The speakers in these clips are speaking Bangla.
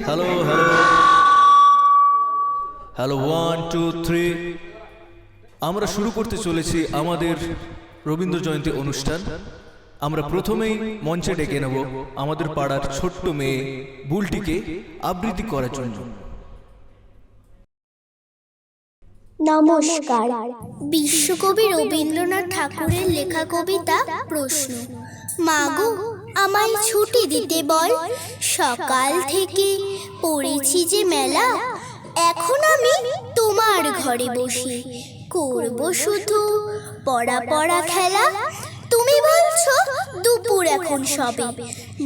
হ্যালো হ্যালো হ্যালো 1 2 3 আমরা শুরু করতে চলেছি আমাদের রবীন্দ্র জয়ন্তী অনুষ্ঠান। আমরা প্রথমেই মঞ্চে ডেকে নেব আমাদের পাড়ার ছোট্ট মেয়ে বুলটিকে আবৃত্তি করার জন্য। নমস্কার। বিশ্বকবি রবীন্দ্রনাথ ঠাকুরের লেখা কবিতা প্রশ্ন। মাগো আমায় ছুটি দিতে বল, সকাল থেকে পড়েছি যে মেলা, এখন আমি তোমার ঘরে বসে করব শুধু পড়া পড়া খেলা। তুমি বলছো দুপুর এখন সবে,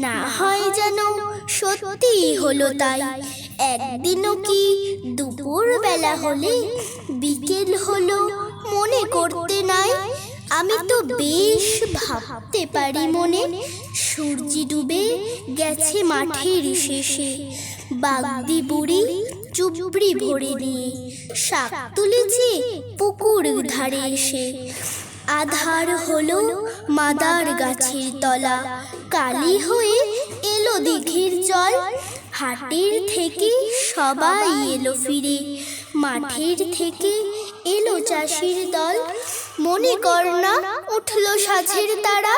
না হয় যেন সত্যি হলো তাই। একদিনও কি দুপুর বেলা হলে বিকেল হলো মনে করতে নাই? আমি তো বেশ ভাবতে পারি মনে, সূর্য ডুবে গেছে মাঠের শেষে, বাগদি বুড়ি চুবড়ি ভরে নিয়ে শাক তুলেছে পুকুর ধারে এসে। আধার হলো মাদার গাছের তলা, কালি হয়ে এলো দিঘির জল। হাটের থেকে সবাই এলো ফিরে, মাঠের থেকে এলো চাষির দল। মনে কর না উঠলো সাঝের তারা,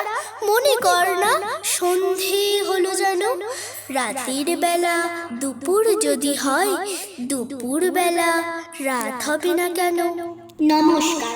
মনে কর না সন্ধে হলো যেন। রাতের বেলা দুপুর যদি হয়, দুপুর বেলা রাত হবে না কেন? নমস্কার।